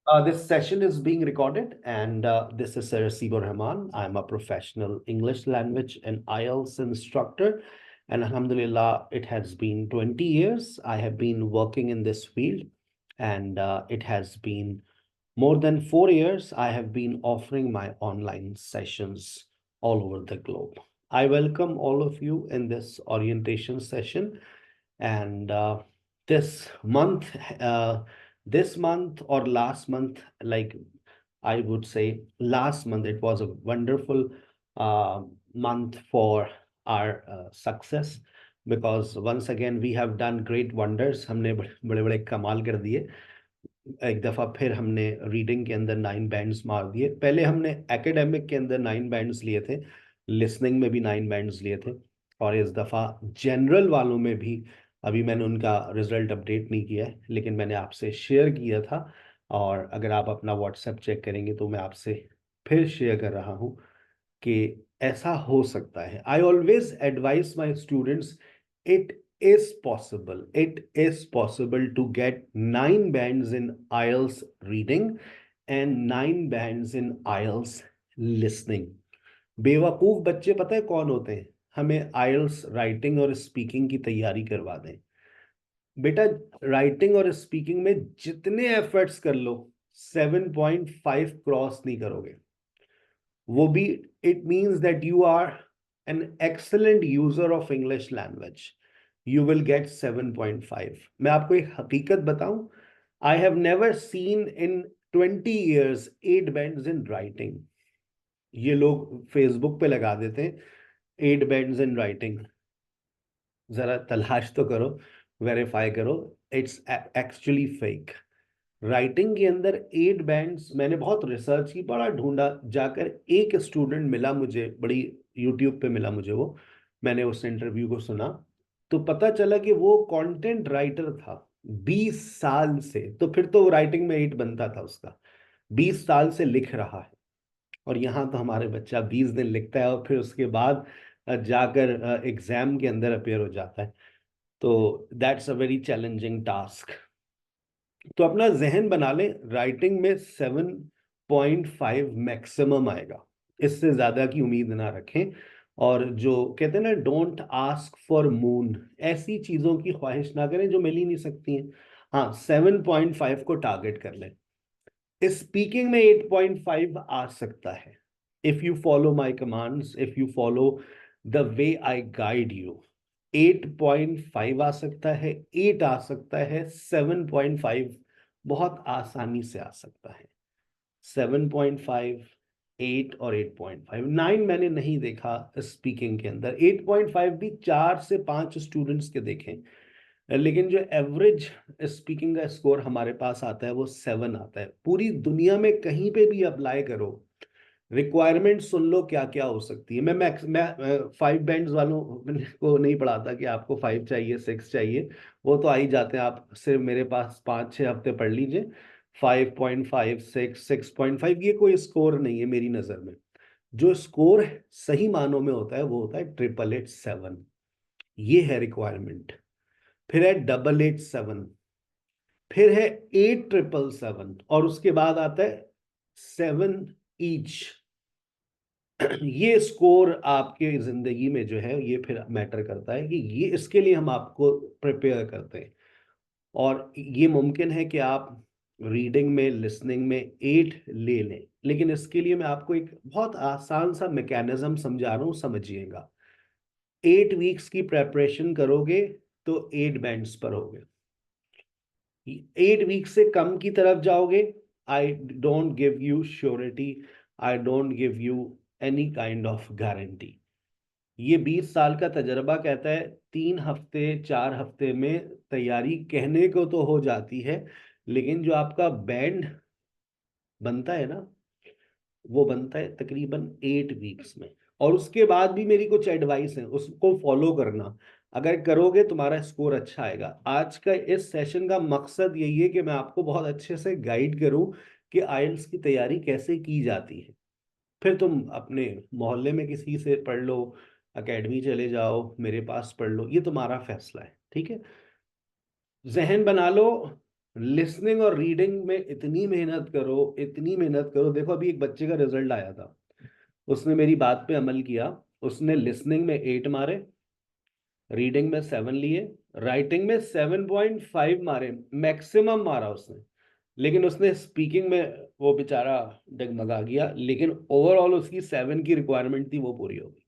This session is being recorded, and this is Sir Sibo Rahman. I'm a professional English language and IELTS instructor, and Alhamdulillah, it has been 20 years. I have been working in this field, and it has been more than 4 years. I have been offering my online sessions all over the globe. I welcome all of you in this orientation session, and this month uh, this month or last month, like I would say last month, it was a wonderful uh, month for our success, because once again we have done great wonders. हमने बड़े बड़े कमाल कर दिए। एक दफा फिर हमने रीडिंग के अंदर 9 बैंड्स मार दिए। पहले हमने एकेडमिक के अंदर 9 बैंड्स लिए थे, लिसनिंग में भी 9 बैंड्स लिए थे, और इस दफा जनरल वालों में भी अभी मैंने उनका रिजल्ट अपडेट नहीं किया है, लेकिन मैंने आपसे शेयर किया था। और अगर आप अपना व्हाट्सएप चेक करेंगे तो मैं आपसे फिर शेयर कर रहा हूँ कि ऐसा हो सकता है। I always advice my students, it is possible to get 9 bands in IELTS reading and 9 bands in IELTS listening. बेवकूफ बच्चे पता है कौन होते हैं? हमें IELTS राइटिंग और स्पीकिंग की तैयारी करवा दें। बेटा, राइटिंग और स्पीकिंग में जितने एफर्ट्स कर लो, 7.5 क्रॉस नहीं करोगे। वो भी, it means that you are an excellent user of English language. You will get 7.5. मैं आपको एक हकीकत बताऊं, I have never seen in 20 years 8 bands in writing. ये लोग फेसबुक पे लगा देते हैं 8 bands in writing। जरा तलाश तो करो, वेरीफाई करो, इट्स एक्चुअली फेक। राइटिंग के अंदर 8 बैंड्स, मैंने बहुत रिसर्च की, बड़ा ढूंढा, जाकर एक स्टूडेंट मिला मुझे, बड़ी यूट्यूब पे मिला मुझे वो। मैंने उस इंटरव्यू को सुना तो पता चला कि वो कंटेंट राइटर था 20 साल से। तो फिर तो राइटिंग में 8 बनता था उसका। 20 साल से लिख रहा है, और यहाँ तो हमारे बच्चा 20 दिन लिखता है और फिर उसके बाद जाकर एग्जाम के अंदर अपेयर हो जाता है। तो that's a very challenging task. तो अपना जहन बना लें, राइटिंग में 7.5 मैक्सिमम आएगा, इससे ज्यादा की उम्मीद ना रखें। और जो कहते हैं ना, डोंट आस्क फॉर मून, ऐसी चीजों की ख्वाहिश ना करें जो मिल ही नहीं सकती हैं। हाँ, 7.5 को टारगेट कर लें। स्पीकिंग में 8.5 आ सकता है, if you follow my commands, if you follow the way I guide you. 8.5 आ सकता है, 8 आ सकता है, 7.5 बहुत आसानी से आ सकता है। 7.5, 8 और 8.5, 9 मैंने नहीं देखा स्पीकिंग के अंदर। 8.5 भी 4 से 5 स्टूडेंट्स के देखें, लेकिन जो एवरेज स्पीकिंग का स्कोर हमारे पास आता है वो 7 आता है। पूरी दुनिया में कहीं पे भी अप्लाई करो, रिक्वायरमेंट सुन लो क्या क्या हो सकती है। मैं 5 बैंड्स वालों को नहीं पढ़ाता कि आपको 5 चाहिए, 6 चाहिए, वो तो आ ही जाते हैं। आप सिर्फ मेरे पास 5-6 हफ्ते पढ़ लीजिए। 5.5, 6.5 ये कोई स्कोर नहीं है मेरी नज़र में। जो स्कोर सही मानों में होता है वो होता है 888 7। ये है रिक्वायरमेंट। फिर है 887, फिर है 8777, और उसके बाद आता है 7 ईच। ये स्कोर आपके जिंदगी में जो है ये फिर मैटर करता है कि ये, इसके लिए हम आपको प्रिपेयर करते हैं। और ये मुमकिन है कि आप रीडिंग में, लिसनिंग में 8 ले लें, लेकिन इसके लिए मैं आपको एक बहुत आसान सा मैकेनिज्म समझा रहा हूँ, समझिएगा। 8 वीक्स की प्रेपरेशन करोगे तो 8 बैंड्स पर होगे। 8 वीक से कम की तरफ जाओगे, I don't give you surety, I don't give you any kind of guarantee. ये 20 साल का तजर्बा कहता है 3 हफ्ते 4 हफ्ते में तैयारी कहने को तो हो जाती है, लेकिन जो आपका बैंड बनता है ना, वो बनता है तकरीबन 8 वीक्स में। और उसके बाद भी मेरी कुछ एडवाइस है, उसको फॉलो करना। अगर करोगे तुम्हारा स्कोर अच्छा आएगा। आज का इस सेशन का मकसद यही है कि मैं आपको बहुत अच्छे से गाइड करूं कि आइल्स की तैयारी कैसे की जाती है। फिर तुम अपने मोहल्ले में किसी से पढ़ लो, एकेडमी चले जाओ, मेरे पास पढ़ लो, ये तुम्हारा फैसला है, ठीक है। जहन बना लो, लिसनिंग और रीडिंग में इतनी मेहनत करो, इतनी मेहनत करो। देखो अभी एक बच्चे का रिजल्ट आया था, उसने मेरी बात पे अमल किया। उसने लिसनिंग में 8 मारे, रीडिंग में 7 लिए, राइटिंग में 7.5 मारे, मैक्सिमम मारा उसने। लेकिन उसने स्पीकिंग में वो बेचारा डगमगा गया, लेकिन ओवरऑल उसकी 7 की रिक्वायरमेंट थी, वो पूरी हो गई।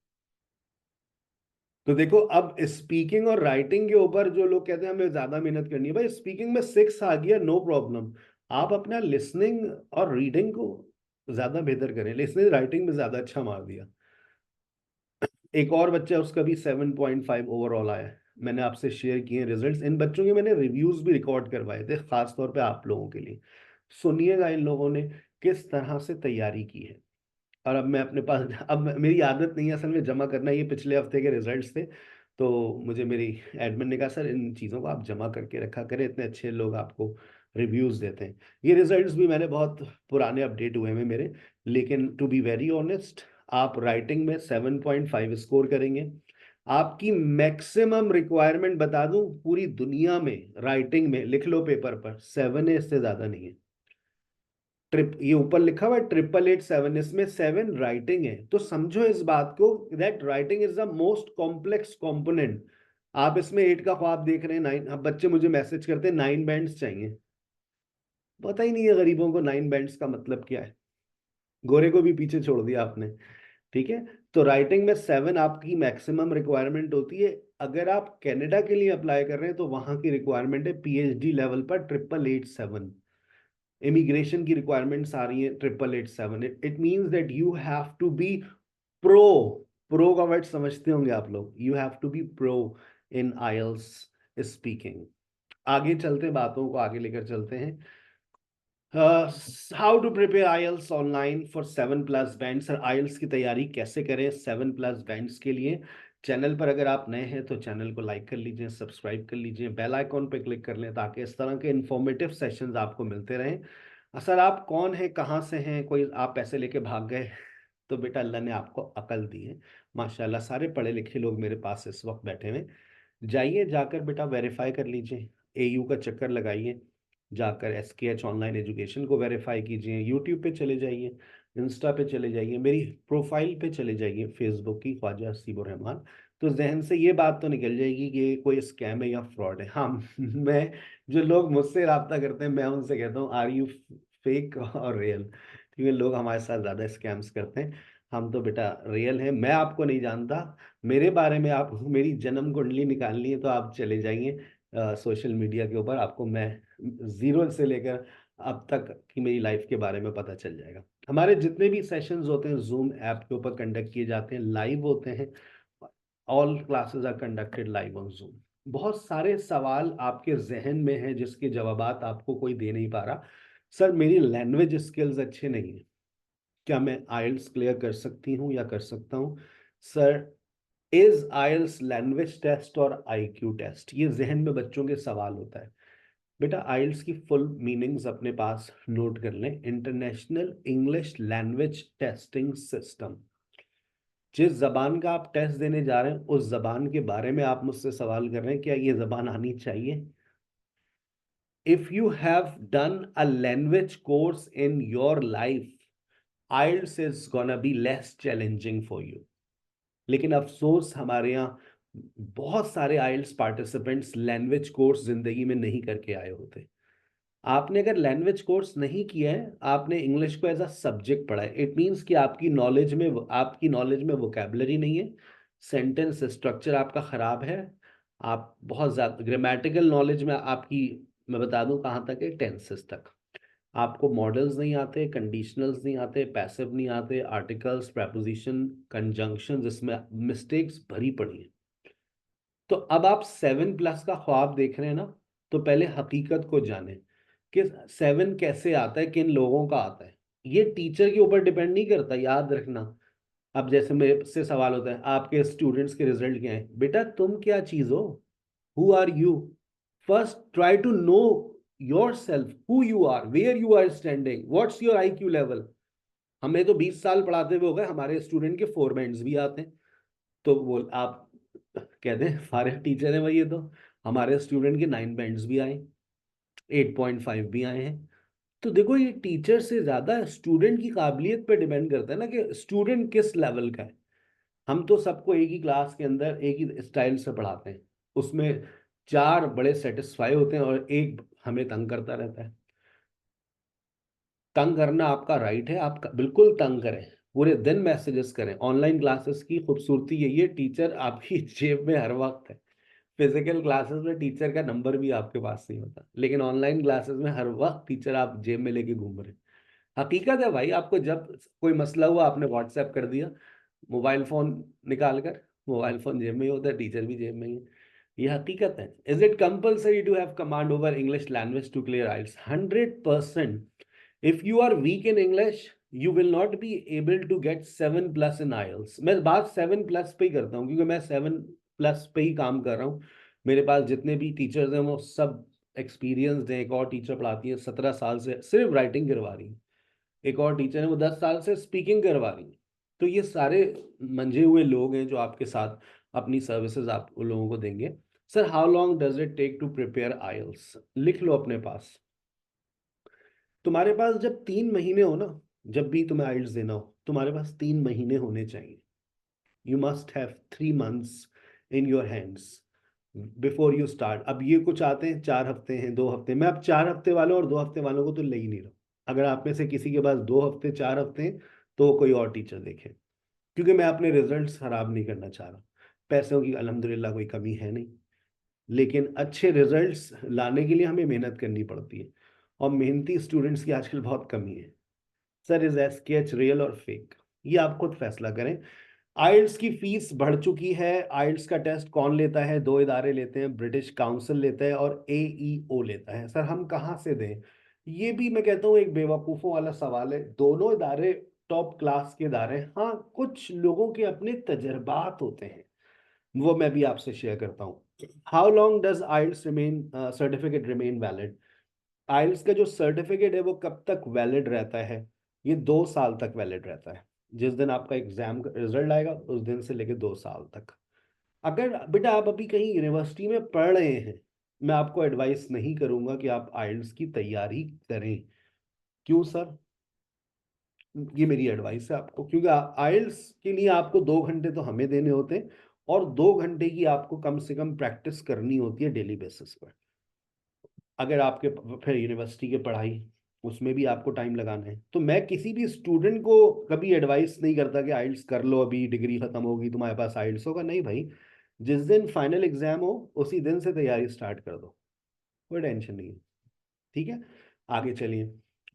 तो देखो अब स्पीकिंग और राइटिंग के ऊपर जो लोग कहते हैं हमें ज्यादा मेहनत करनी है, भाई स्पीकिंग में 6 आ गया, नो प्रॉब्लम। आप अपना लिसनिंग और रीडिंग को ज्यादा बेहतर करें। लिसनिंग राइटिंग में ज्यादा अच्छा मार दिया। एक और बच्चा, उसका भी 7.5 ओवरऑल आया है। मैंने आपसे शेयर किए रिजल्ट्स। इन बच्चों के मैंने रिव्यूज भी रिकॉर्ड करवाए थे, खास तौर पे आप लोगों के लिए। सुनिएगा इन लोगों ने किस तरह से तैयारी की है। और अब मैं अपने पास, अब मेरी आदत नहीं है असल में जमा करना, ये पिछले हफ्ते के रिजल्ट्स थे। तो मुझे मेरी एडमिन ने कहा सर इन चीज़ों को आप जमा करके रखा करें, इतने अच्छे लोग आपको रिव्यूज देते हैं। ये रिजल्ट्स भी मैंने बहुत पुराने अपडेट हुए हैं मेरे। लेकिन टू बी वेरी ऑनेस्ट, आप राइटिंग में 7.5 स्कोर करेंगे। आपकी मैक्सिमम रिक्वायरमेंट बता दूं, पूरी दुनिया में राइटिंग में लिख लो पेपर पर, 7 है, इससे ज्यादा नहीं है। ट्रिप, ये ऊपर लिखा हुआ है 888 7, इसमें 7 राइटिंग है। तो समझो इस बात को, that writing is the most complex component. आप इसमें 8 का ख्वाब देख रहे हैं, 9। अब बच्चे मुझे मैसेज करते हैं 9 बैंड्स चाहिए। पता ही नहीं है गरीबों को 9 बैंड्स का मतलब क्या है। गोरे को भी पीछे छोड़ दिया आपने। ठीक है। तो राइटिंग में 7 आपकी मैक्सिमम रिक्वायरमेंट होती है। अगर आप कनाडा के लिए अप्लाई कर रहे हैं तो वहां की रिक्वायरमेंट है पीएचडी लेवल पर 888 7। इमिग्रेशन की रिक्वायरमेंट्स आ रही है 888 7। It means that you have to be pro. Pro का वर्ड समझते होंगे आप लोग, you have to be pro in IELTS speaking. आगे चलते हैं, बातों को आगे लेकर चलते हैं। How to prepare IELTS online for 7+ band. Sir IELTS की तैयारी कैसे करें 7+ बैंड्स के लिए। चैनल पर अगर आप नए हैं तो चैनल को लाइक कर लीजिए, सब्सक्राइब कर लीजिए, बेल आइकॉन पे क्लिक कर लें ताकि इस तरह के इंफॉर्मेटिव सेशंस आपको मिलते रहें। सर आप कौन हैं, कहाँ से हैं, कोई आप पैसे लेके भाग गए तो बेटा अल्लाह ने आपको अकल दी है। माशाल्लाह सारे पढ़े लिखे लोग मेरे पास इस वक्त बैठे हुए। जाइए जाकर बेटा वेरीफाई कर लीजिए, एयू का चक्कर लगाइए, जाकर एसकेएच ऑनलाइन एजुकेशन को वेरीफाई कीजिए। यूट्यूब पे चले जाइए, इंस्टा पे चले जाइए, मेरी प्रोफाइल पे चले जाइए फेसबुक की, ख्वाजा हसीबुर रहमान। तो जहन से ये बात तो निकल जाएगी कि ये कोई स्कैम है या फ्रॉड है। हाँ मैं, जो लोग मुझसे रब्ता करते हैं मैं उनसे कहता हूँ आर यू फेक और रियल, क्योंकि लोग हमारे साथ ज़्यादा स्कैम्स करते हैं। हम तो बेटा रियल हैं। मैं आपको नहीं जानता, मेरे बारे में आप मेरी जन्म कुंडली निकालनी है तो आप चले जाइए सोशल मीडिया के ऊपर, आपको मैं जीरो से लेकर अब तक की मेरी लाइफ के बारे में पता चल जाएगा। हमारे जितने भी सेशंस होते हैं जूम ऐप के ऊपर कंडक्ट किए जाते हैं, लाइव होते हैं। All classes are conducted live on Zoom. बहुत सारे सवाल आपके जहन में हैं जिसके जवाबात आपको कोई दे नहीं पा रहा। सर मेरी लैंग्वेज स्किल्स अच्छे नहीं है, क्या मैं आइल्स क्लियर कर सकती हूँ या कर सकता हूँ। Sir is IELTS language test और आईक्यू टेस्ट, ये जहन में बच्चों के सवाल होता है। बेटा आइल्स की फुल मीनिंग्स अपने पास नोट कर लें, international English language testing system. जिस जबान का आप टेस्ट देने जा रहे हैं उस जबान के बारे में आप मुझसे सवाल कर रहे हैं, क्या ये जबान आनी चाहिए। If you have done a language course in your life, IELTS is gonna be less challenging for you। लेकिन अफसोस हमारे यहाँ बहुत सारे आइल्स पार्टिसिपेंट्स लैंग्वेज कोर्स जिंदगी में नहीं करके आए होते। आपने अगर लैंग्वेज कोर्स नहीं किया है, आपने इंग्लिश को एज अ सब्जेक्ट पढ़ा है, इट मीन्स कि आपकी नॉलेज में वोकेबलरी नहीं है, सेंटेंस स्ट्रक्चर आपका खराब है, आप बहुत ज़्यादा ग्रामेटिकल नॉलेज में आपकी, मैं बता दूं कहाँ तक है, टेंसेस तक। आपको मॉडल्स नहीं आते, कंडीशनल्स नहीं आते, पैसिव नहीं आते, आर्टिकल्स, प्रेपोजिशन, कंजंक्शंस, इसमें मिस्टेक्स भरी पड़ी हैं। तो अब आप 7+ का ख्वाब देख रहे हैं ना, तो पहले हकीकत को जाने कि 7 कैसे आता है, किन लोगों का आता है। ये टीचर के ऊपर डिपेंड नहीं करता, याद रखना। अब जैसे मेरे से सवाल होता है आपके स्टूडेंट्स के रिजल्ट क्या है, बेटा तुम क्या चीज हो, who are you. First try to know yourself, who you are, where you are standing, what's your IQ level. हमें तो 20 साल पढ़ाते हुए हो गए, हमारे स्टूडेंट के 4 बैंड्स भी आते हैं। तो वो आप कहते हैं फारिग टीचर है भाई, ये तो हमारे स्टूडेंट के 9 बैंड्स भी आए। 8.5 भी आए हैं। तो देखो ये टीचर से ज्यादा स्टूडेंट की काबिलियत पे डिपेंड करता है ना, कि स्टूडेंट किस लेवल का है। हम तो सबको एक ही क्लास के अंदर एक ही स्टाइल से पढ़ाते हैं, उसमें चार बड़े सेटिस्फाई होते हैं और एक हमें तंग करता रहता है। तंग करना आपका राइट है, आप बिल्कुल तंग करें, पूरे दिन मैसेजेस करें। ऑनलाइन क्लासेस की खूबसूरती यही है, टीचर आपकी जेब में हर वक्त है। फिजिकल क्लासेस में टीचर का नंबर भी आपके पास नहीं होता, लेकिन ऑनलाइन क्लासेस में हर वक्त टीचर आप जेब में लेके घूम रहे हैं। हकीकत है भाई, आपको जब कोई मसला हुआ आपने व्हाट्सएप कर दिया, मोबाइल फोन निकाल कर, मोबाइल फोन जेब में ही होता है, टीचर भी जेब में ही है। ये हकीकत है। Is it compulsory to have command over English language to clear IELTS? 100%। If you are weak in English you will not be able to get 7+ in IELTS. मैं बात 7+ पे ही करता हूँ, क्योंकि मैं 7+ पे ही काम कर रहा हूँ। मेरे पास जितने भी टीचर्स हैं वो सब एक्सपीरियंसड हैं। एक और टीचर पढ़ाती है 17 साल से सिर्फ राइटिंग करवा रही है, एक और टीचर है वो 10 साल से स्पीकिंग करवा रही है। तो ये सारे मंजे हुए लोग हैं जो आपके साथ अपनी सर्विसेज आप उन लोगों को देंगे। Sir how long does it take to prepare IELTS? लिख लो अपने पास। तुम्हारे पास जब 3 महीने हो ना, जब भी तुम्हें आइल्स देना हो, तुम्हारे पास 3 महीने होने चाहिए। You must have 3 months in your hands before you start. अब ये कुछ आते हैं 4 हफ्ते हैं, 2 हफ्ते। मैं अब 4 हफ्ते वालों और 2 हफ्ते वालों को तो ले ही नहीं रहा। अगर आप में से किसी के पास 2 हफ्ते 4 हफ्ते हैं तो वो कोई और टीचर देखे, क्योंकि मैं अपने रिजल्ट्स खराब नहीं करना चाह रहा। पैसों की अल्हम्दुलिल्लाह कोई कमी है नहीं, लेकिन अच्छे रिजल्ट्स लाने के लिए हमें मेहनत करनी पड़ती है, और मेहनती स्टूडेंट्स की आजकल बहुत कमी है। सर इज एसकेएच रियल और फेक? ये आप खुद फैसला करें। आइल्स की फीस बढ़ चुकी है। आइल्स का टेस्ट कौन लेता है? 2 इदारे लेते हैं, ब्रिटिश काउंसिल लेता है और एईओ लेता है। सर हम कहाँ से दें? ये भी मैं कहता हूँ एक बेवकूफ़ों वाला सवाल है। दोनों इदारे टॉप क्लास के इदारे हैं। हाँ, कुछ लोगों के अपने तजर्बात होते हैं, वो मैं भी आपसे शेयर करता हूँ। How long does IELTS remain certificate remain valid? IELTS का जो सर्टिफिकेट है वो कब तक वैलिड रहता है? ये 2 साल तक वैलिड रहता है। जिस दिन आपका एग्जाम का रिजल्ट आएगा उस दिन से लेके 2 साल तक। अगर बेटा आप अभी कहीं यूनिवर्सिटी में पढ़ रहे हैं, मैं आपको एडवाइस नहीं करूंगा कि आप आइल्स की तैयारी करें। क्यों सर? ये मेरी एडवाइस है आपको, क्योंकि आइल्स के लिए आपको 2 घंटे तो हमें देने होते हैं, और 2 घंटे की आपको कम से कम प्रैक्टिस करनी होती है डेली बेसिस पर। अगर आपके फिर यूनिवर्सिटी की पढ़ाई, उसमें भी आपको टाइम लगाना है। तो मैं किसी भी स्टूडेंट को कभी एडवाइस नहीं करता कि आइल्स कर लो, अभी डिग्री खत्म होगी तुम्हारे पास आइल्स होगा। नहीं भाई, जिस दिन फाइनल एग्जाम हो उसी दिन से तैयारी स्टार्ट कर दो, कोई टेंशन नहीं है। ठीक है, आगे चलिए।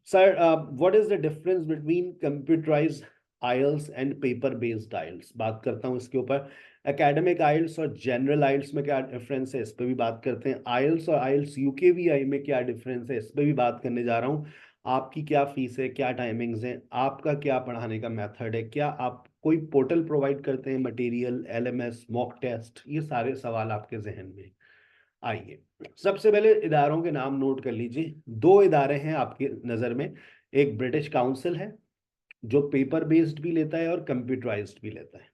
Sir what is the difference between computerised IELTS and paper based IELTS? बात करता हूँ इसके ऊपर। एकेडमिक आइल्स और जनरल आइल्स में क्या डिफरेंस है, इस पर भी बात करते हैं। आइल्स और आइल्स यूकेवीआई में क्या डिफरेंस है, इस पर भी बात करने जा रहा हूँ। आपकी क्या फीस है, क्या टाइमिंग्स हैं, आपका क्या पढ़ाने का मेथड है, क्या आप कोई पोर्टल प्रोवाइड करते हैं, मटेरियल, एलएमएस, मॉक टेस्ट? ये सारे सवाल आपके जहन में आइए। सबसे पहले इदारों के नाम नोट कर लीजिए। 2 इदारे हैं आपकी नज़र में। एक ब्रिटिश काउंसिल है जो पेपर बेस्ड भी लेता है और कंप्यूटराइज्ड भी लेता है।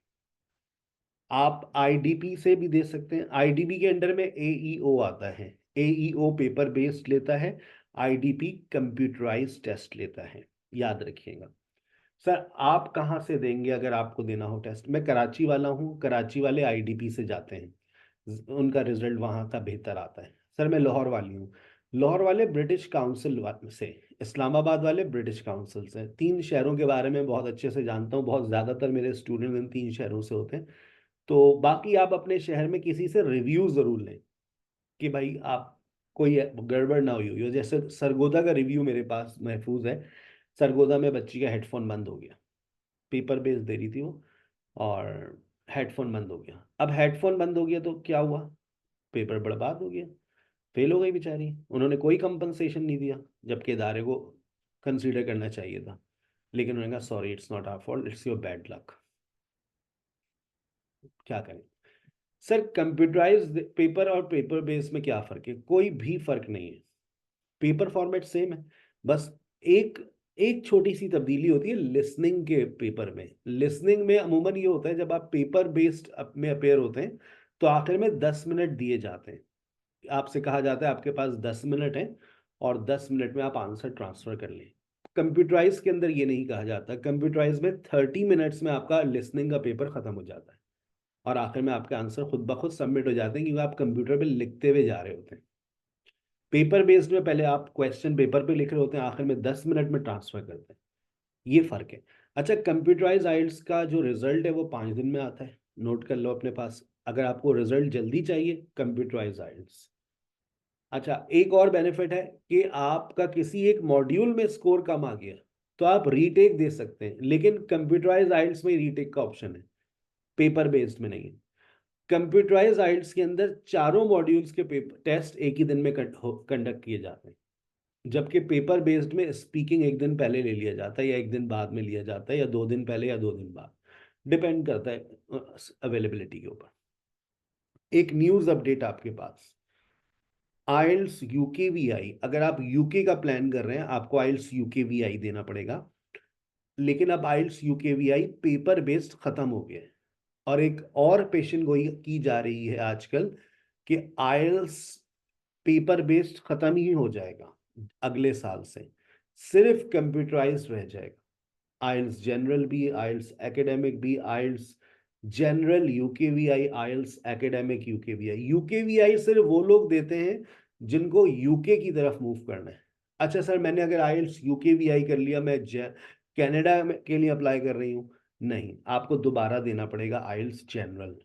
आप आईडीपी से भी दे सकते हैं। आईडीपी के अंडर में एईओ आता है। एईओ पेपर बेस्ड लेता है, आईडीपी कंप्यूटराइज्ड टेस्ट लेता है, याद रखिएगा। सर आप कहाँ से देंगे अगर आपको देना हो टेस्ट? मैं कराची वाला हूँ, कराची वाले आईडीपी से जाते हैं, उनका रिजल्ट वहाँ का बेहतर आता है। सर मैं लाहौर वाली हूँ, लाहौर वाले ब्रिटिश काउंसिल से। इस्लामाबाद वाले ब्रिटिश काउंसिल से। 3 शहरों के बारे में बहुत अच्छे से जानता हूँ, बहुत ज़्यादातर मेरे स्टूडेंट इन 3 शहरों से होते हैं। तो बाकी आप अपने शहर में किसी से रिव्यू ज़रूर लें कि भाई आप कोई गड़बड़ ना हुई हो। जैसे सरगोदा का रिव्यू मेरे पास महफूज है। सरगोदा में बच्ची का हेडफोन बंद हो गया, पेपर बेस दे रही थी वो, और हेडफोन बंद हो गया। अब हेडफोन बंद हो गया तो क्या हुआ? पेपर बर्बाद हो गया, फेल हो गई बेचारी। उन्होंने कोई कंपनसेशन नहीं दिया, जबकि इदारे को कंसीडर करना चाहिए था। लेकिन उन्होंने कहा sorry it's not our fault, it's your bad luck. क्या करें? सर कंप्यूटराइज पेपर और पेपर बेस में क्या फ़र्क है? कोई भी फ़र्क नहीं है। पेपर फॉर्मेट सेम है, बस एक एक छोटी सी तब्दीली होती है लिसनिंग के पेपर में। लिसनिंग में अमूमन ये होता है जब आप पेपर बेस्ड में अपेयर होते हैं तो आखिर में 10 मिनट दिए जाते हैं। आपसे कहा जाता है आपके पास 10 मिनट हैं और 10 मिनट में आप आंसर ट्रांसफर कर लें। कंप्यूटराइज के अंदर ये नहीं कहा जाता, कंप्यूटराइज में 30 मिनट्स में आपका लिसनिंग का पेपर खत्म हो जाता है और आखिर में आपके आंसर खुद ब खुद सबमिट हो जाते हैं क्योंकि आप कंप्यूटर पे लिखते हुए जा रहे होते हैं। पेपर बेस्ड में पहले आप क्वेश्चन पेपर पे लिख रहे होते हैं, आखिर में 10 मिनट में ट्रांसफर करते हैं। ये फर्क है। अच्छा, कंप्यूटराइज आइल्स का जो रिजल्ट है वो 5 दिन में आता है, नोट कर लो अपने पास अगर आपको रिजल्ट जल्दी चाहिए, कंप्यूटराइज आइल्स। अच्छा, एक और बेनिफिट है कि आपका किसी एक मॉड्यूल में स्कोर कम आ गया तो आप रीटेक दे सकते हैं, लेकिन कंप्यूटराइज आइल्स में रीटेक का ऑप्शन है, पेपर बेस्ड में नहीं है। कंप्यूटराइज आइल्स के अंदर चारों मॉड्यूल्स के पेपर टेस्ट एक ही दिन में कंडक्ट किए जाते हैं, जबकि पेपर बेस्ड में स्पीकिंग एक दिन पहले ले लिया जाता है या एक दिन बाद में लिया जाता है या 2 दिन पहले या 2 दिन बाद, डिपेंड करता है अवेलेबिलिटी के ऊपर। एक न्यूज़ अपडेट आपके पास, आइल्स यूकेवीआई, अगर आप यूके का प्लान कर रहे हैं आपको आइल्स यूकेवीआई देना पड़ेगा, लेकिन अब आइल्स यूकेवीआई पेपर बेस्ड खत्म हो गया है और एक और पेशेंट गोई की जा रही है आजकल कि आइल्स पेपर बेस्ड खत्म ही हो जाएगा अगले साल से, सिर्फ कंप्यूटराइज्ड रह जाएगा। आइल्स जनरल भी, आइल्स एकेडमिक भी, आइल्स जनरल यूकेवीआई, आइल्स एकेडमिक यूकेवीआई। यूकेवीआई सिर्फ वो लोग देते हैं जिनको यूके की तरफ मूव करना है। अच्छा सर, मैंने अगर आइल्स यूकेवीआई कर लिया, मैं कनाडा के लिए अप्लाई कर रही हूँ, नहीं, आपको दोबारा देना पड़ेगा आइल्स जनरल।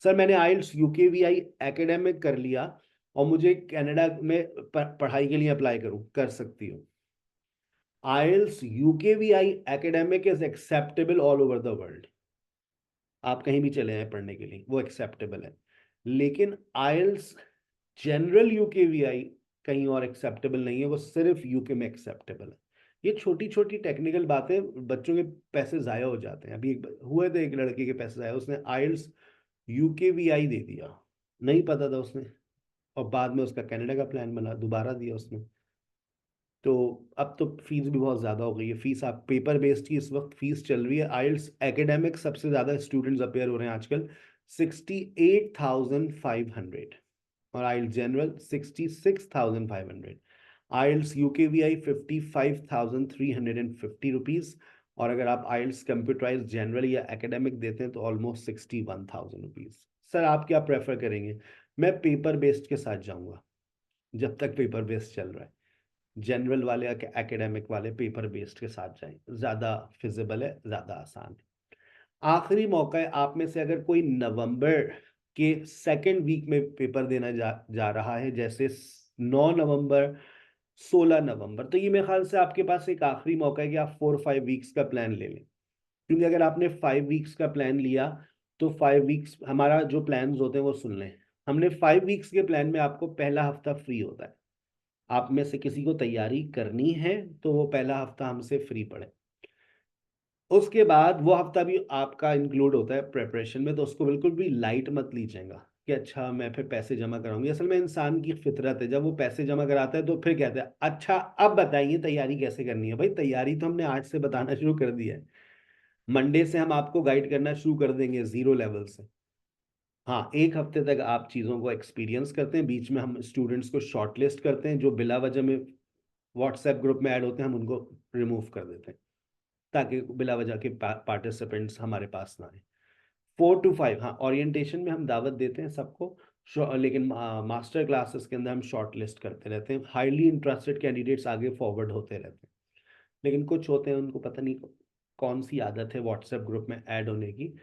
सर मैंने आइल्स यूकेवीआई एकेडमिक कर लिया और मुझे कनाडा में पढ़ाई के लिए अप्लाई करूं, कर सकती हूँ। IELTS UKVI academic is acceptable all over the world, आप कहीं भी चले जाएं पढ़ने के लिए वो एक्सेप्टेबल है, लेकिन आइल्स जनरल यूकेवीआई कहीं और एक्सेप्टेबल नहीं है, वो सिर्फ यूके में एक्सेप्टेबल है। ये छोटी छोटी टेक्निकल बातें, बच्चों के पैसे ज़ाया हो जाते हैं। अभी हुए थे एक लड़के के पैसे ज़ाया, उसने आइल्स यूकेवीआई दे दिया, नहीं पता था उसने, और बाद में उसका कनाडा का प्लान बना, दोबारा दिया उसने। तो अब तो फीस भी बहुत ज़्यादा हो गई है। फीस आप पेपर बेस्ड की इस वक्त फीस चल रही है, आइल्स एकेडमिक सबसे ज़्यादा स्टूडेंट्स अपेयर हो रहे हैं आजकल, 68,500, और आइल्स जनरल 66,500, आइल्स यूकेवीआई 55,350 रुपीज़, और अगर आप आइल्स कंप्यूटराइज जनरल या एकेडमिक देते हैं तो ऑलमोस्ट 61,000 रुपीज़। सर आप क्या प्रेफर करेंगे? मैं पेपर बेस्ड के साथ जाऊंगा जब तक पेपर बेस्ड चल रहा है। जनरल वाले एकेडमिक वाले पेपर बेस्ड के साथ जाएं, ज़्यादा फिजिबल है, ज़्यादा आसान है। आखिरी मौका है, आप में से अगर कोई नवंबर के सेकेंड वीक में पेपर देना जा रहा है, जैसे 9 नवंबर, 16 नवंबर, तो ये मेरे ख्याल से आपके पास एक आखिरी मौका है कि आप 4-5 वीक्स का प्लान ले लें, क्योंकि अगर आपने 5 वीक्स का प्लान लिया तो 5 वीक्स, हमारा जो प्लान होते हैं वो सुन लें, हमने 5 वीक्स के प्लान में आपको पहला हफ्ता फ्री होता है। आप में से किसी को तैयारी करनी है तो वो पहला हफ्ता हमसे फ्री पड़े, उसके बाद वो हफ्ता भी आपका इंक्लूड होता है प्रेपरेशन में, तो उसको बिल्कुल भी लाइट मत लीजिएगा कि अच्छा मैं फिर पैसे जमा कराऊंगी। असल में इंसान की फितरत है, जब वो पैसे जमा कराता है तो फिर कहता है अच्छा अब बताइए तैयारी कैसे करनी है। भाई तैयारी तो हमने आज से बताना शुरू कर दिया है, मंडे से हम आपको गाइड करना शुरू कर देंगे जीरो लेवल से। हाँ, एक हफ्ते तक आप चीज़ों को एक्सपीरियंस करते हैं, बीच में हम स्टूडेंट्स को शॉर्टलिस्ट करते हैं, जो बिला वजह में व्हाट्सएप ग्रुप में ऐड होते हैं हम उनको रिमूव कर देते हैं ताकि बिला वजह के पार्टिसिपेंट्स हमारे पास ना आए। 4 to 5, हाँ, ओरिएंटेशन में हम दावत देते हैं सबको, लेकिन मास्टर क्लासेस के अंदर हम शॉर्ट लिस्ट करते रहते हैं, हाईली इंटरेस्टेड कैंडिडेट्स आगे फॉरवर्ड होते रहते हैं। लेकिन कुछ होते हैं उनको पता नहीं कौन सी आदत है व्हाट्सएप ग्रुप में ऐड होने की,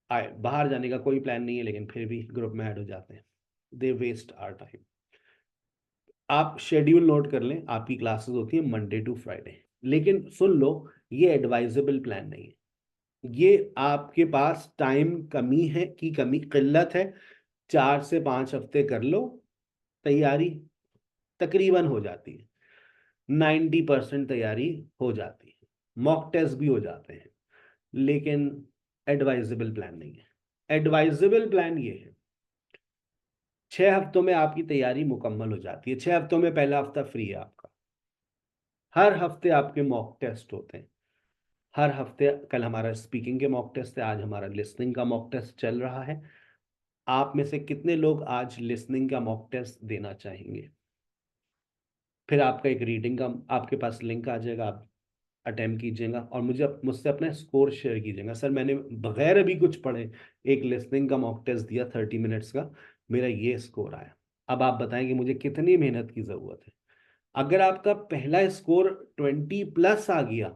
आए बाहर जाने का कोई प्लान नहीं है लेकिन फिर भी ग्रुप में ऐड हो जाते हैं, दे वेस्ट आवर टाइम। आप शेड्यूल नोट कर लें, आपकी क्लासेस होती है मंडे टू फ्राइडे, लेकिन सुन लो ये एडवाइजेबल प्लान नहीं है, ये आपके पास टाइम कमी है की कमी किल्लत है, 4 से 5 हफ्ते कर लो, तैयारी तकरीबन हो जाती है, 90% तैयारी हो जाती है, मॉक टेस्ट भी हो जाते हैं, लेकिन एडवाइजेबल प्लान नहीं है। एडवाइजेबल प्लान ये है 6 हफ्तों में आपकी तैयारी मुकम्मल हो जाती है, 6 हफ्तों में पहला हफ्ता फ्री है आपका, हर हफ्ते आपके मॉक टेस्ट होते हैं, हर हफ्ते, कल हमारा स्पीकिंग के मॉक टेस्ट है, आज हमारा लिसनिंग का मॉक टेस्ट चल रहा है। आप में से कितने लोग आज लिसनिंग का मॉक टेस्ट देना चाहेंगे? फिर आपका एक रीडिंग का आपके पास लिंक आ जाएगा, आप अटेम्प्ट कीजिएगा और मुझसे अपना स्कोर शेयर कीजिएगा। सर मैंने बगैर अभी कुछ पढ़े एक लिसनिंग का मॉक टेस्ट दिया 30 मिनट्स का, मेरा ये स्कोर आया। अब आप बताएं कि मुझे कितनी मेहनत की ज़रूरत है। अगर आपका पहला स्कोर 20+ आ गया,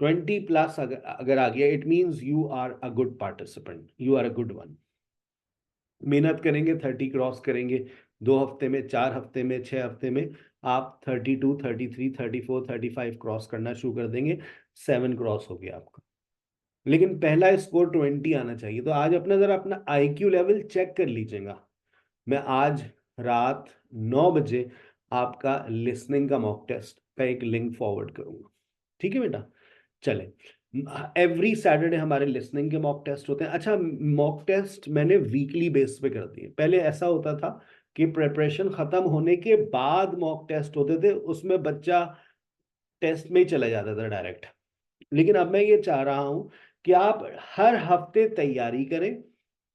20+ अगर आ गया, it means you are a good participant, you are a good one. मेहनत करेंगे 30 क्रॉस करेंगे, 2 हफ्ते में, 4 हफ्ते में, 6 हफ्ते में आप 32, 33, 34, 35 क्रॉस करना शुरू कर देंगे। 7 क्रॉस हो गया आपका, लेकिन पहला स्कोर 20 आना चाहिए। तो आज अपना जरा अपना IQ लेवल चेक कर लीजिएगा। मैं आज रात 9 बजे आपका लिसनिंग का मॉक टेस्ट का एक लिंक फॉरवर्ड करूंगा, ठीक है बेटा? चले, एवरी सैटरडे हमारे लिसनिंग के मॉक टेस्ट होते हैं। अच्छा, मॉक टेस्ट मैंने वीकली बेस पे कर दिए। पहले ऐसा होता था कि प्रिपरेशन खत्म होने के बाद मॉक टेस्ट होते थे, उसमें बच्चा टेस्ट में ही चला जाता था डायरेक्ट। लेकिन अब मैं ये चाह रहा हूं कि आप हर हफ्ते तैयारी करें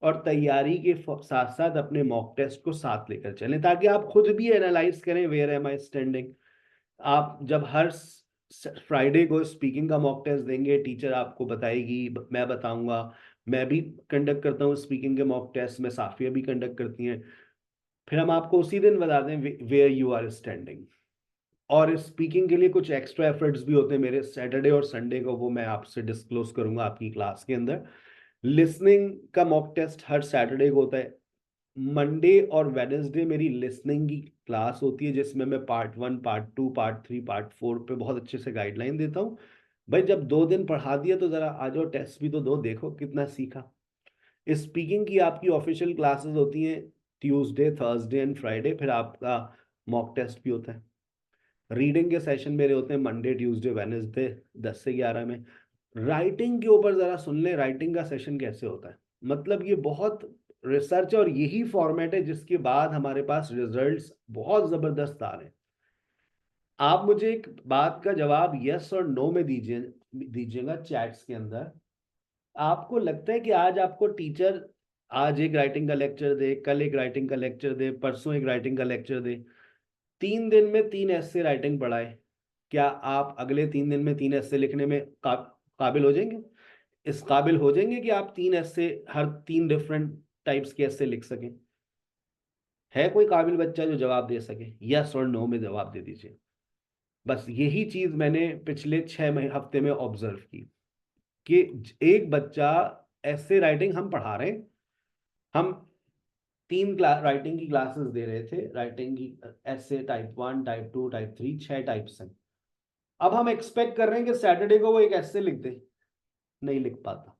और तैयारी के साथ साथ अपने मॉक टेस्ट को साथ लेकर चलें, ताकि आप खुद भी एनालाइज करें वेयर एम आई स्टैंडिंग। आप जब हर फ्राइडे को स्पीकिंग का मॉक टेस्ट देंगे, टीचर आपको बताएगी, मैं बताऊंगा, मैं भी कंडक्ट करता हूँ स्पीकिंग के मॉक टेस्ट में, साफिया भी कंडक्ट करती हैं। फिर हम आपको उसी दिन बता दें वेयर यू आर स्टैंडिंग। और स्पीकिंग के लिए कुछ एक्स्ट्रा एफर्ट्स भी होते हैं मेरे सैटरडे और संडे को, वो मैं आपसे डिस्क्लोज करूंगा आपकी क्लास के अंदर। लिसनिंग का मॉक टेस्ट हर सैटरडे को होता है। मंडे और वेडनेसडे मेरी लिसनिंग की क्लास होती है, जिसमें मैं पार्ट 1, पार्ट 2, पार्ट 3, पार्ट 4 पे बहुत अच्छे से गाइडलाइन देता हूँ। भाई जब 2 दिन पढ़ा दिया तो जरा आ जाओ टेस्ट भी तो दो, देखो कितना सीखा। स्पीकिंग की आपकी ऑफिशियल क्लासेस होती हैं ट्यूसडे, थर्सडे एंड फ्राइडे, फिर आपका मॉक टेस्ट भी होता है। रीडिंग के सेशन मेरे होते हैं मंडे, ट्यूसडे, वेडनेसडे 10 से 11 में। राइटिंग के ऊपर जरा सुन ले, राइटिंग का सेशन कैसे होता है। मतलब ये बहुत रिसर्च और यही फॉर्मेट है जिसके बाद हमारे पास रिजल्ट्स बहुत जबरदस्त आ रहे हैं। आप मुझे एक बात का जवाब यस और नो में दीजिएगा चैट्स के अंदर। आपको लगता है कि आज आपको टीचर आज एक राइटिंग का लेक्चर दे, कल एक राइटिंग का लेक्चर दे, परसों एक राइटिंग का लेक्चर दे, 3 दिन में 3 ऐसे राइटिंग पढ़ाए, क्या आप अगले 3 दिन में 3 ऐसे लिखने में काबिल हो जाएंगे? इस काबिल हो जाएंगे कि आप 3 ऐसे, हर 3 डिफरेंट टाइप्स के ऐसे लिख सकें? है कोई काबिल बच्चा जो जवाब दे सके? यस और नो में जवाब दे दीजिए। बस यही चीज मैंने पिछले 6 हफ्ते में ऑब्जर्व की कि एक बच्चा, ऐसे राइटिंग हम पढ़ा रहे हैं, हम 3 राइटिंग की क्लासेस दे रहे थे, राइटिंग की ऐसे टाइप 1, टाइप 2, टाइप 3, 6 टाइप्स हैं। अब हम एक्सपेक्ट कर रहे हैं कि सैटरडे को वो एक ऐसे लिख दे, नहीं लिख पाता।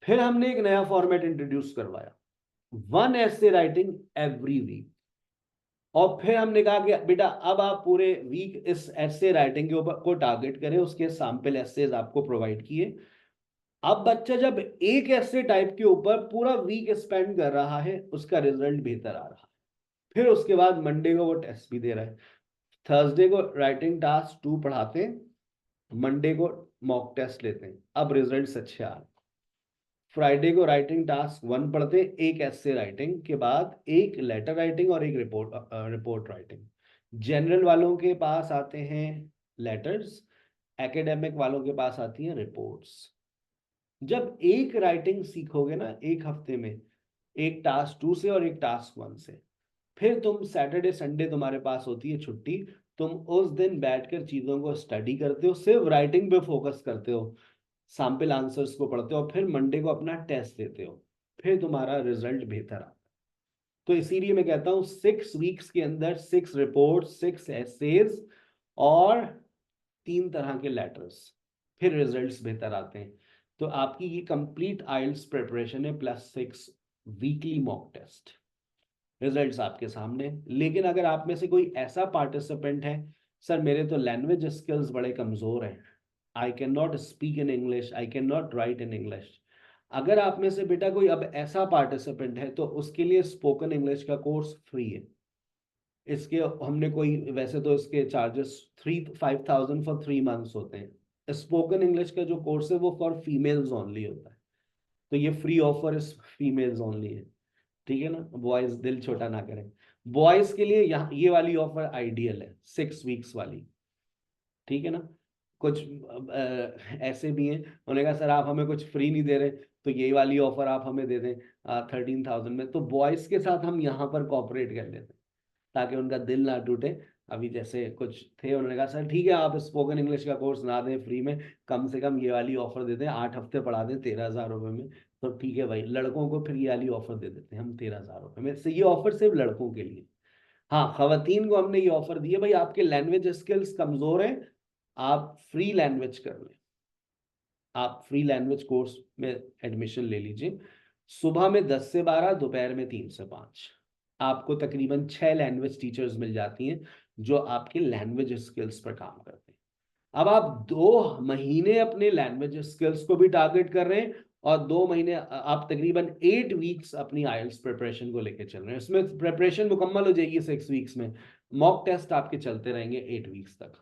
फिर हमने एक नया फॉर्मेट इंट्रोड्यूस करवाया, 1 ऐसे राइटिंग एवरी वीक। और फिर हमने कहा कि बेटा अब आप पूरे वीक इस ऐसे राइटिंग के ऊपर को टारगेट करें, उसके सैंपल ऐसेज आपको प्रोवाइड किए। अब बच्चा जब एक ऐसे टाइप के ऊपर पूरा वीक स्पेंड कर रहा है, उसका रिजल्ट बेहतर आ रहा है। फिर उसके बाद मंडे को वो टेस्ट भी दे रहा है, थर्सडे को राइटिंग टास्क 2 पढ़ाते हैं, मंडे को मॉक टेस्ट लेते हैं, अब रिजल्ट अच्छे आ रहे हैं। फ्राइडे को राइटिंग टास्क 1 पढ़ते हैं, एक ऐसे राइटिंग के बाद एक लेटर राइटिंग और एक रिपोर्ट राइटिंग। जनरल वालों के पास आते हैं लेटर्स, एकेडमिक वालों के पास आती हैं रिपोर्ट्स। जब एक राइटिंग सीखोगे ना एक हफ्ते में, एक टास्क 2 से और एक टास्क 1 से, फिर तुम सैटरडे संडे तुम्हारे पास होती है छुट्टी, तुम उस दिन बैठकर चीजों को स्टडी करते हो, सिर्फ राइटिंग पे फोकस करते हो, सैंपल आंसर्स को पढ़ते हो, और फिर मंडे को अपना टेस्ट देते हो, फिर तुम्हारा रिजल्ट बेहतर आता है। तो इसीलिए मैं कहता हूँ 6 वीक्स के अंदर 6 रिपोर्ट, 6 एसेज और 3 तरह के लेटर्स, फिर रिजल्ट्स बेहतर आते हैं। तो आपकी ये कंप्लीट आइल्स प्रिपरेशन है +6 वीकली मॉक टेस्ट, रिजल्ट्स आपके सामने। लेकिन अगर आप में से कोई ऐसा पार्टिसिपेंट है, सर मेरे तो लैंग्वेज स्किल्स बड़े कमजोर हैं, I can not speak in English, I can not right in English, अगर आप में से बेटा कोई अब ऐसा पार्टिसिपेंट है, तो उसके लिए स्पोकन इंग्लिश का कोर्स फ्री है। इसके हमने कोई, वैसे तो इसके चार्जेस 5,000 फॉर 3 मंथ्स होते हैं। स्पोकन इंग्लिश का जो कोर्स है वो फॉर फीमेल्स ओनली होता है, तो ये फ्री ऑफर इस फीमेल्स ओनली है, ठीक है ना? बॉयज दिल छोटा ना करें। बॉयज के लिए यहाँ ये वाली ऑफर आइडियल है, 6 वीक्स वाली, ठीक है ना। कुछ ऐसे भी हैं, उन्होंने कहा सर आप हमें कुछ फ्री नहीं दे रहे, तो यही वाली ऑफर आप हमें दे दें 13,000 में। तो बॉयज के साथ हम यहाँ पर कॉपरेट कर लेते हैं ताकि उनका दिल ना टूटे। अभी जैसे कुछ थे, उन्होंने कहा सर ठीक है आप स्पोकन इंग्लिश का कोर्स ना दें फ्री में, कम से कम ये वाली ऑफर दे दें, 8 हफ्ते पढ़ा दें 13,000 रुपये में। तो ठीक है भाई, लड़कों को फिर ये वाली ऑफर दे देते हैं हम 13,000 रुपये में। से ये ऑफर सिर्फ लड़कों के लिए। हाँ, खवातीन को हमने ये ऑफर दी है, भाई आपके लैंग्वेज स्किल्स कमजोर हैं, आप फ्री लैंग्वेज कर लें, आप फ्री लैंग्वेज कोर्स में एडमिशन ले लीजिए। सुबह में 10 से 12, दोपहर में 3 से 5। आपको तकरीबन 6 लैंग्वेज टीचर्स मिल जाती हैं जो आपके लैंग्वेज स्किल्स पर काम करते हैं। अब आप 2 महीने अपने लैंग्वेज स्किल्स को भी टारगेट कर रहे हैं, और 2 महीने आप तकरीबन 8 वीक्स अपनी आइल्स प्रिपरेशन को लेकर चल रहे हैं। इसमें प्रिपरेशन मुकम्मल हो जाएगी 6 वीक्स में, मॉक टेस्ट आपके चलते रहेंगे 8 वीक्स तक,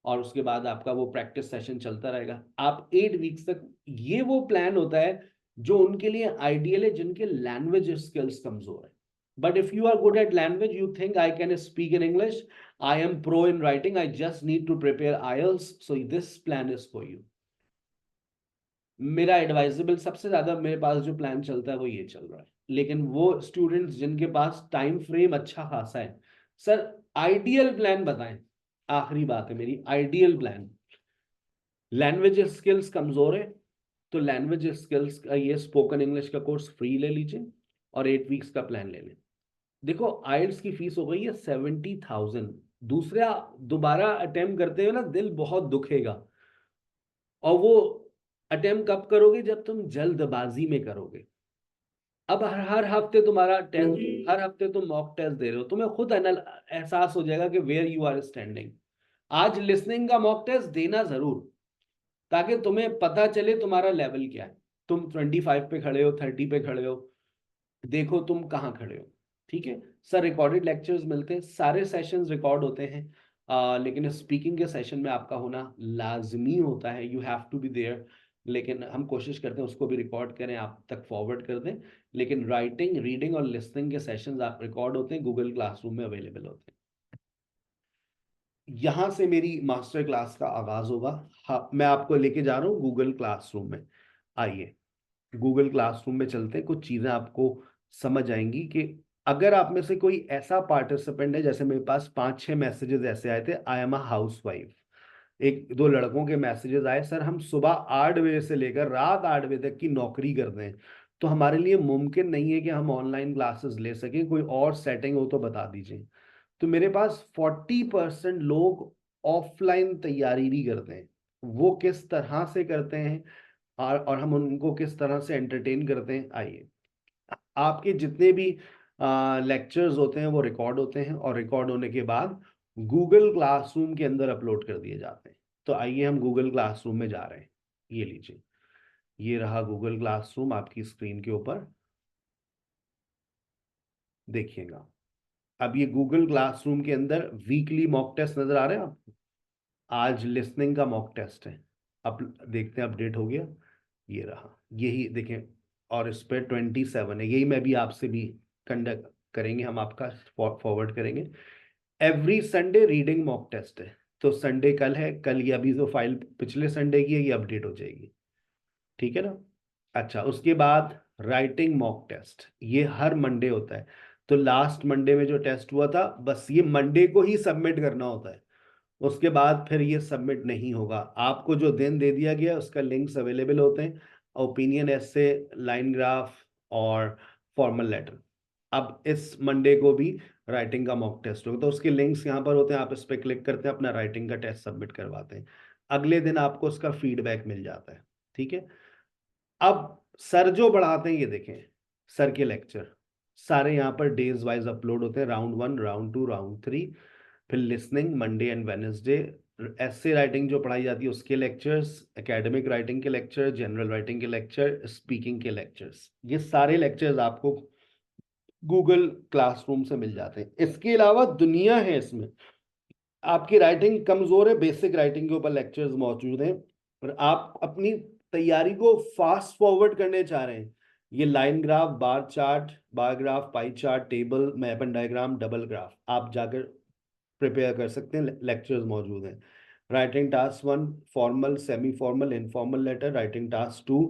और उसके बाद आपका वो प्रैक्टिस सेशन चलता रहेगा। आप 8 वीक्स तक, ये वो प्लान होता है जो उनके लिए आइडियल है जिनके लैंग्वेज स्किल्स कमजोर है। But if you are good at language, you think I can speak in English, I am pro in writing, I just need to prepare IELTS, so this plan is for you. मेरा advisable सबसे ज्यादा मेरे पास जो plan चलता है वो ये चल रहा है। लेकिन वो स्टूडेंट्स जिनके पास टाइम फ्रेम अच्छा खासा है, सर आइडियल प्लान बताएं। आखिरी बात है मेरी, आइडियल प्लान। लैंग्वेज स्किल्स कमजोर है तो लैंग्वेज स्किल्स का ये स्पोकन इंग्लिश का कोर्स फ्री ले लीजिए और 8 वीक्स का प्लान ले लें। देखो आइल्स की फीस हो गई है 70,000। दूसरा दोबारा अटेम्प्ट करते हुए ना दिल बहुत दुखेगा, और वो अटेम्प्ट कब करोगे, जब तुम जल्दबाजी में करोगे। अब हर हर हफ्ते तुम्हारा टेस्ट, हर हफ्ते तुम मॉक टेस्ट दे रहे हो, तुम्हें खुद एहसास हो जाएगा कि वेयर यू आर स्टैंडिंग। आज लिसनिंग का मॉक टेस्ट देना जरूर, ताकि तुम्हें पता चले तुम्हारा लेवल क्या है। तुम 25 पे खड़े हो, 30 पे खड़े हो, देखो तुम कहाँ खड़े हो। ठीक है सर, रिकॉर्डेड लेक्चर्स मिलते हैं, सारे सेशंस रिकॉर्ड होते हैं, लेकिन स्पीकिंग के सेशन में आपका होना लाजमी होता है, you have to be there. लेकिन हम कोशिश करते हैं उसको भी रिकॉर्ड करें, आप तक फॉरवर्ड कर दें। लेकिन राइटिंग, रीडिंग और लिसनिंग के सेशंस आप रिकॉर्ड होते हैं, गूगल क्लासरूम में अवेलेबल होते हैं। यहाँ से मेरी मास्टर क्लास का आगाज होगा। हाँ, मैं आपको लेके जा रहा हूँ गूगल क्लासरूम में। आइए गूगल क्लासरूम में चलते हैं, कुछ चीजें आपको समझ आएंगी कि अगर आप में से कोई ऐसा पार्टिसिपेंट है, जैसे मेरे पास 5-6 मैसेजेस ऐसे आए थे, I am a house wife. एक दो लड़कों के मैसेजेस आए, सर हम सुबह 8 बजे से लेकर रात 8 बजे तक की नौकरी करते हैं, तो हमारे लिए मुमकिन नहीं है कि हम ऑनलाइन क्लासेस ले सकें, कोई और सेटिंग हो तो बता दीजिए। तो मेरे पास 40% लोग ऑफलाइन तैयारी भी करते हैं। वो किस तरह से करते हैं और हम उनको किस तरह से एंटरटेन करते हैं, आइए। आपके जितने भी लेक्चर्स होते हैं वो रिकॉर्ड होते हैं, और रिकॉर्ड होने के बाद गूगल क्लासरूम के अंदर अपलोड कर दिए जाते हैं। तो आइए हम गूगल क्लासरूम में जा रहे हैं। ये लीजिए, ये रहा गूगल क्लासरूम आपकी स्क्रीन के ऊपर, देखिएगा। अब ये गूगल क्लासरूम के अंदर वीकली मॉक टेस्ट नजर आ रहे हैं आपको। आज लिसनिंग का मॉक टेस्ट है, अब देखते हैं अपडेट हो गया। ये रहा, यही देखें, और इस पर 27 है, यही मैं भी आपसे भी कंडक्ट करेंगे, हम आपका फॉरवर्ड करेंगे। Every Sunday reading mock test है, तो संडे कल है, कल ये अभी जो फाइल पिछले संडे की है ये अपडेट हो जाएगी, ठीक है ना। अच्छा, उसके बाद राइटिंग मॉक टेस्ट, ये हर मंडे होता है। तो लास्ट मंडे में जो टेस्ट हुआ था, बस ये मंडे को ही सबमिट करना होता है, उसके बाद फिर ये सबमिट नहीं होगा। आपको जो दिन दे दिया गया उसका लिंक्स अवेलेबल होते हैं, ओपिनियन एसे, लाइन ग्राफ और फॉर्मल लेटर। अब इस मंडे को भी राइटिंग का मॉक टेस्ट होगा, तो उसके लिंक्स यहाँ पर होते हैं, आप इस पर क्लिक करते हैं, अपना राइटिंग का टेस्ट सबमिट करवाते हैं, अगले दिन आपको उसका फीडबैक मिल जाता है, ठीक है। अब सर जो पढ़ाते हैं ये देखें, सर के लेक्चर सारे यहाँ पर डेज वाइज अपलोड होते हैं, राउंड 1, राउंड 2, राउंड 3। फिर listening Monday and Wednesday, essay writing जो पढ़ाई जाती है उसके लेक्चर्स, एकेडमिक राइटिंग के लेक्चर, जनरल राइटिंग के लेक्चर, स्पीकिंग के लेक्चर्स, ये सारे लेक्चर्स आपको गूगल क्लासरूम से मिल जाते हैं। इसके अलावा दुनिया है इसमें, आपकी राइटिंग कमजोर है, बेसिक राइटिंग के ऊपर लेक्चर्स मौजूद हैं, और आप अपनी तैयारी को फास्ट फॉरवर्ड करने चाह रहे हैं, ये line graph, bar chart, bar graph, pie chart, table, map and diagram, double graph आप जाकर प्रिपेयर कर सकते हैं, लेक्चर्स मौजूद हैं। Writing task 1 formal, semi formal, informal letter. Writing task 2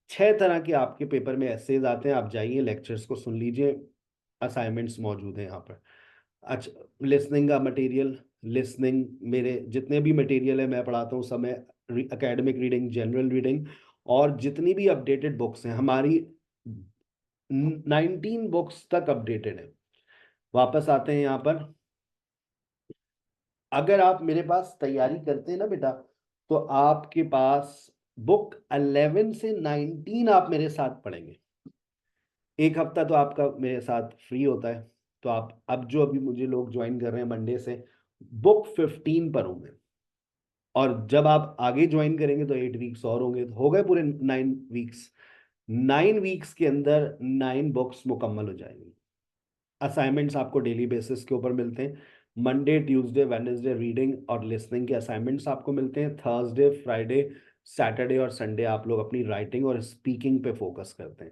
6 तरह के आपके पेपर में एसेज आते हैं, आप जाइए लेक्चर्स को सुन लीजिए, असाइनमेंट्स मौजूद हैं यहाँ पर। अच्छा, लिसनिंग का मटेरियल, लिसनिंग मेरे जितने भी मटेरियल है मैं पढ़ाता हूँ सब मैं एकेडमिक रीडिंग, जनरल रीडिंग और जितनी भी अपडेटेड बुक्स हैं हमारी 19 बुक्स तक अपडेटेड है। वापस आते हैं यहाँ पर, अगर आप मेरे पास तैयारी करते हैं ना बेटा, तो आपके पास बुक 11 से 19 आप मेरे साथ पढ़ेंगे। एक हफ्ता तो आपका मेरे साथ फ्री होता है, तो आप अब जो अभी मुझे लोग ज्वाइन कर रहे हैं मंडे से, बुक 15 पर होंगे, और जब आप आगे ज्वाइन करेंगे तो 8 वीक्स और होंगे, तो हो गए पूरे 9 वीक्स। 9 वीक्स के अंदर 9 बुक्स मुकम्मल हो जाएंगी। असाइनमेंट्स आपको डेली बेसिस के ऊपर मिलते हैं। मंडे, ट्यूसडे, वेडनेसडे रीडिंग और लिसनिंग के असाइनमेंट्स आपको मिलते हैं। थर्सडे, फ्राइडे, सैटरडे और संडे आप लोग अपनी राइटिंग और स्पीकिंग पे फोकस करते हैं।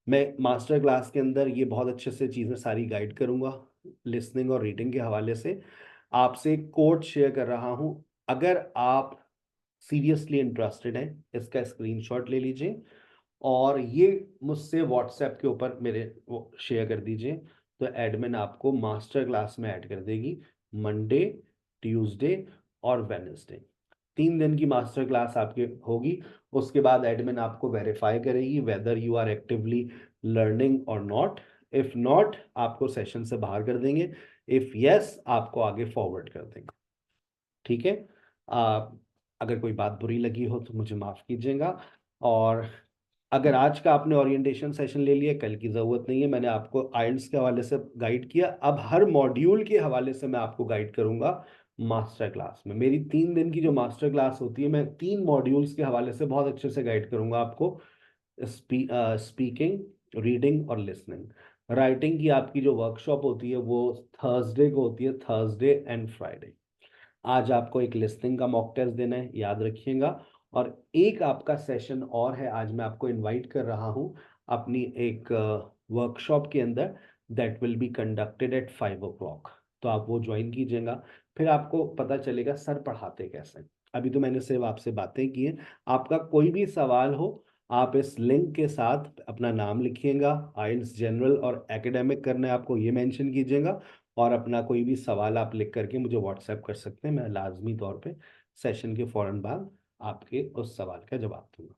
मैं मास्टर क्लास के अंदर ये बहुत अच्छे से चीज़ें सारी गाइड करूंगा, लिसनिंग और रीडिंग के हवाले से। आपसे एक कोड शेयर कर रहा हूं, अगर आप सीरियसली इंटरेस्टेड हैं इसका स्क्रीनशॉट ले लीजिए और ये मुझसे व्हाट्सएप के ऊपर मेरे वो शेयर कर दीजिए, तो एडमिन आपको मास्टर क्लास में ऐड कर देगी। मंडे, ट्यूसडे और वेडनेसडे 3 दिन की मास्टर क्लास आपकी होगी। उसके बाद एडमिन आपको वेरीफाई करेगी whether you are actively learning और नॉट। इफ नॉट आपको सेशन से बाहर कर देंगे, इफ यस आपको आगे फॉरवर्ड कर देंगे। ठीक है, अगर कोई बात बुरी लगी हो तो मुझे माफ़ कीजिएगा। और अगर आज का आपने ओरिएंटेशन सेशन ले लिया, कल की ज़रूरत नहीं है। मैंने आपको आइल्स के हवाले से गाइड किया, अब हर मॉड्यूल के हवाले से मैं आपको गाइड करूंगा मास्टर क्लास में। मेरी 3 दिन की जो मास्टर क्लास होती है, मैं 3 मॉड्यूल्स के हवाले से बहुत अच्छे से गाइड करूंगा आपको। स्पीकिंग, रीडिंग और लिसनिंग। राइटिंग की आपकी जो वर्कशॉप होती है वो थर्सडे को होती है, थर्सडे एंड फ्राइडे। आज आपको एक लिसनिंग का मॉक टेस्ट देना है, याद रखिएगा। और एक आपका सेशन और है, आज मैं आपको इनवाइट कर रहा हूं अपनी एक वर्कशॉप के अंदर, that will be conducted at 5 o'clock। तो आप वो ज्वाइन कीजिएगा, फिर आपको पता चलेगा सर पढ़ाते कैसे हैं। अभी तो मैंने सिर्फ आपसे बातें की हैं, आपका कोई भी सवाल हो आप इस लिंक के साथ अपना नाम लिखिएगा, आइल्स जनरल और एकेडमिक करना है आपको, ये मेंशन कीजिएगा, और अपना कोई भी सवाल आप लिख करके मुझे व्हाट्सएप कर सकते हैं। मैं लाजमी तौर पे सेशन के फौरन बाद आपके उस सवाल का जवाब दूंगा।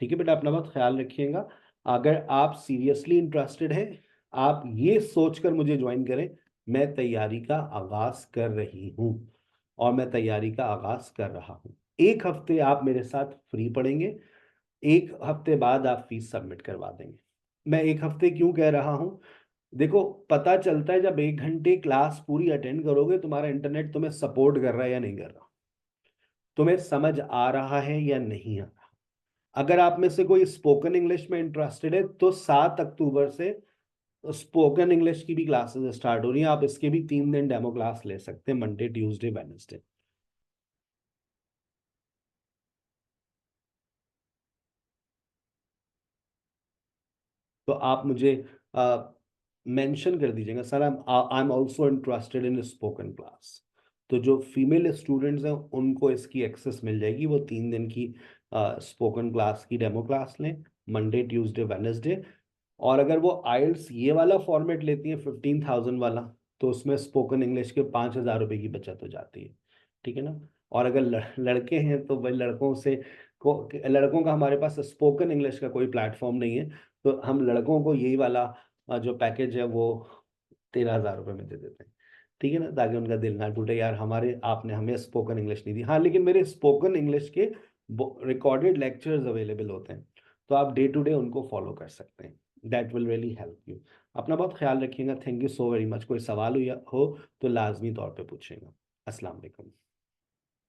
ठीक है बेटा, अपना बहुत ख्याल रखिएगा। अगर आप सीरियसली इंटरेस्टेड हैं, आप ये सोचकर मुझे ज्वाइन करें, मैं तैयारी का आगाज कर रही हूँ और मैं तैयारी का आगाज कर रहा हूँ। 1 हफ्ते आप मेरे साथ फ्री पढ़ेंगे, 1 हफ्ते बाद आप फीस सबमिट करवा देंगे। मैं 1 हफ्ते क्यों कह रहा हूँ, देखो पता चलता है जब 1 घंटे क्लास पूरी अटेंड करोगे, तुम्हारा इंटरनेट तुम्हें सपोर्ट कर रहा है या नहीं कर रहा, तुम्हें समझ आ रहा है या नहीं आ रहा। अगर आप में से कोई स्पोकन इंग्लिश में इंटरेस्टेड है, तो 7 अक्टूबर से स्पोकन इंग्लिश की भी क्लासेस स्टार्ट हो रही हैं। आप इसके भी 3 दिन डेमो क्लास ले सकते हैं, मंडे, ट्यूसडे, वेडनेसडे। तो आप मुझे मेंशन कर दीजिएगा, sir I am also interested in spoken class. तो जो फीमेल स्टूडेंट्स हैं उनको इसकी एक्सेस मिल जाएगी, वो 3 दिन की स्पोकन क्लास की डेमो क्लास लें, मंडे, ट्यूसडे, वेडनेसडे। और अगर वो आइल्स ये वाला फॉर्मेट लेती हैं 15,000 वाला, तो उसमें स्पोकन इंग्लिश के 5,000 रुपये की बचत हो जाती है। ठीक है ना। और अगर लड़के हैं तो भाई लड़कों से लड़कों का हमारे पास स्पोकन इंग्लिश का कोई प्लेटफॉर्म नहीं है, तो हम लड़कों को यही वाला जो पैकेज है वो 13,000 रुपये में दे देते हैं। ठीक है ना, ताकि उनका दिल ना टूटे, यार हमारे आपने हमें स्पोकन इंग्लिश नहीं दी। हाँ, लेकिन मेरे स्पोकन इंग्लिश के रिकॉर्डेड लेक्चर्स अवेलेबल होते हैं, तो आप डे टू डे उनको फॉलो कर सकते हैं। That will really help you. अपना बहुत ख्याल रखिएगा। Thank you so very much. कोई सवाल हो तो लाजमी तौर पे पूछेगा। अस्सलाम वालेकुम।